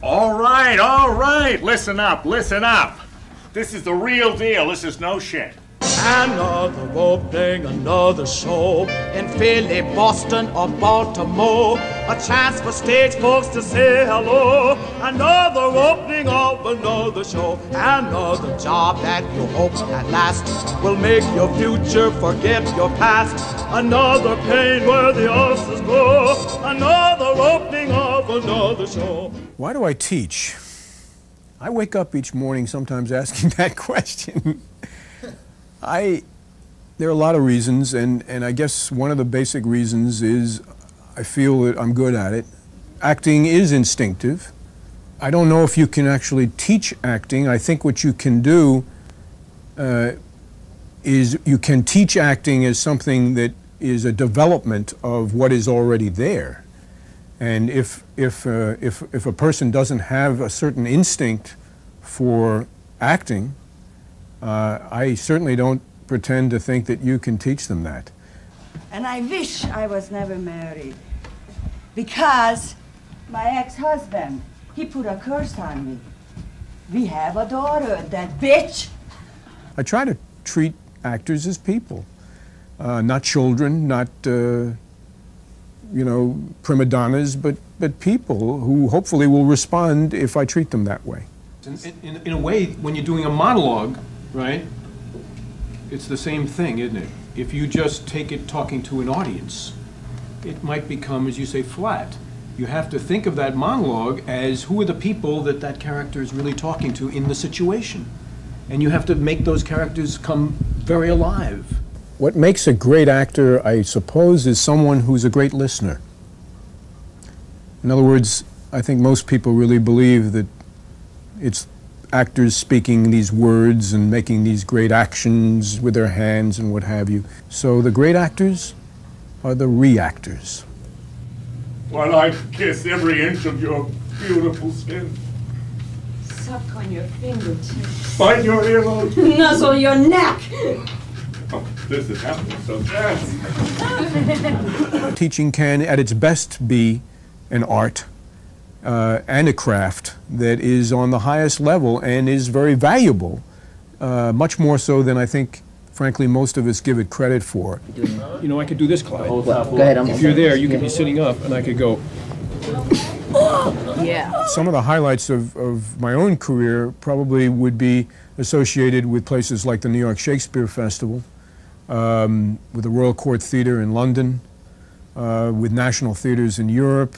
All right, listen up. This is the real deal, this is no shit. Another opening, another show in Philly, Boston, or Baltimore. A chance for stage folks to say hello. Another opening of another show. Another job that you hope at last will make your future forget your past. Another pain where the ulcers grow. Another opening of another show. Why do I teach? I wake up each morning sometimes asking that question. There are a lot of reasons, and I guess one of the basic reasons is I feel that I'm good at it. Acting is instinctive. I don't know if you can actually teach acting. I think what you can do is you can teach acting as something that is a development of what is already there. And if a person doesn't have a certain instinct for acting, I certainly don't pretend to think that you can teach them that. And I wish I was never married, because my ex-husband, he put a curse on me. We have a daughter, that bitch. I try to treat actors as people, not children, not prima donnas, but people who hopefully will respond if I treat them that way. In a way, when you're doing a monologue, right, it's the same thing, isn't it? If you just take it talking to an audience, it might become, as you say, flat. You have to think of that monologue as who are the people that that character is really talking to in the situation. And you have to make those characters come very alive. What makes a great actor, I suppose, is someone who's a great listener. In other words, I think most people really believe that it's actors speaking these words and making these great actions with their hands and what have you. So the great actors are the reactors. Well, I'd kiss every inch of your beautiful skin. Suck on your fingertips. Bite your earlobe. Nuzzle your neck. Oh, this is happening so fast. Teaching can, at its best, be an art and a craft that is on the highest level and is very valuable, much more so than I think, frankly, most of us give it credit for. You know, I could do this, Clyde. Go ahead. If you're there, you could be sitting up, and I could go. Yeah. Some of the highlights of my own career probably would be associated with places like the New York Shakespeare Festival, with the Royal Court Theatre in London, with national theatres in Europe,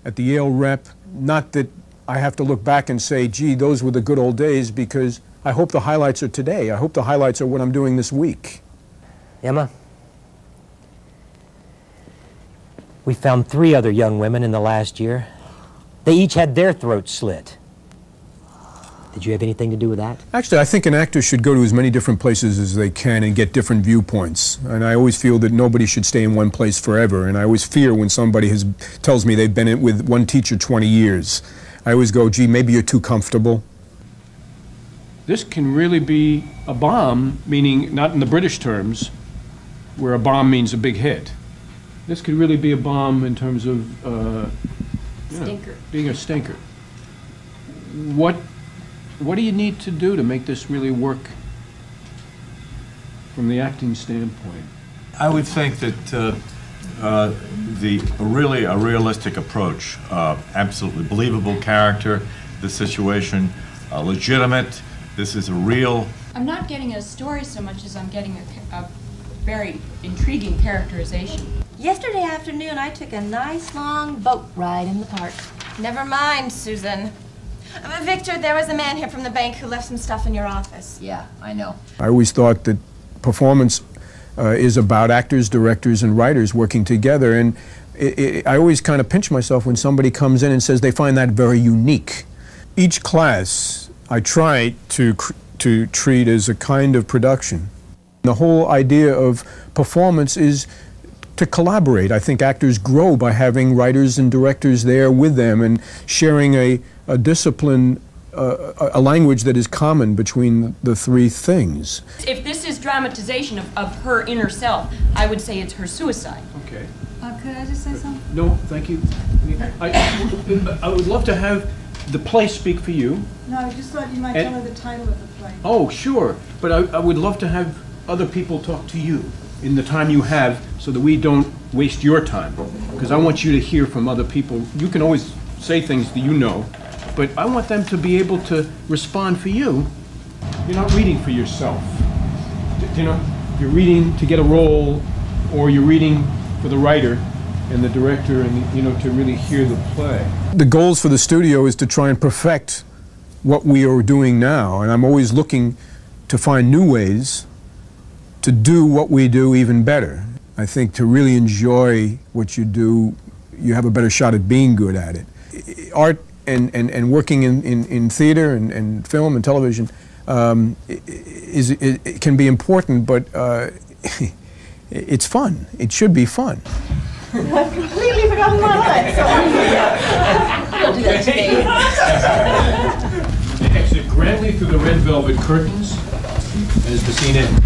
at the Yale Rep. Not that I have to look back and say, gee, those were the good old days, because I hope the highlights are today. I hope the highlights are what I'm doing this week. Emma, we found 3 other young women in the last year. They each had their throats slit. Did you have anything to do with that? Actually, I think an actor should go to as many different places as they can and get different viewpoints. And I always feel that nobody should stay in one place forever. And I always fear when somebody tells me they've been with one teacher 20 years. I always go, gee, maybe you're too comfortable. This can really be a bomb, meaning not in the British terms, where a bomb means a big hit. This could really be a bomb in terms of being a stinker. What do you need to do to make this really work from the acting standpoint? I would think that really a realistic approach, absolutely believable character, the situation legitimate. This is a real. I'm not getting a story so much as I'm getting a very intriguing characterization. Yesterday afternoon, I took a nice long boat ride in the park. Never mind, Susan. Victor, there was a man here from the bank who left some stuff in your office. Yeah, I know. I always thought that performance is about actors, directors, and writers working together. And I always kind of pinch myself when somebody comes in and says they find that very unique. Each class I try to treat as a kind of production. The whole idea of performance is to collaborate. I think actors grow by having writers and directors there with them and sharing a discipline, a language that is common between the 3 things. If this is dramatization of her inner self, I would say it's her suicide. Okay. Could I just say something? No, thank you. I would love to have the play speak for you. No, I just thought you might And- tell her the title of the play. Oh, sure, but I would love to have other people talk to you in the time you have so that we don't waste your time. Because I want you to hear from other people. You can always say things that you know, but I want them to be able to respond for you. You're not reading for yourself. You know, you're reading to get a role, or you're reading for the writer and the director, and you know, to really hear the play. The goals for the studio is to try and perfect what we are doing now, and I'm always looking to find new ways to do what we do even better. I think to really enjoy what you do, you have a better shot at being good at it. Art and working in theater and film and television it can be important, but it's fun. It should be fun. I've completely forgotten my lines. Don't do that to me. Exit grandly through the red velvet curtains as the scene ends.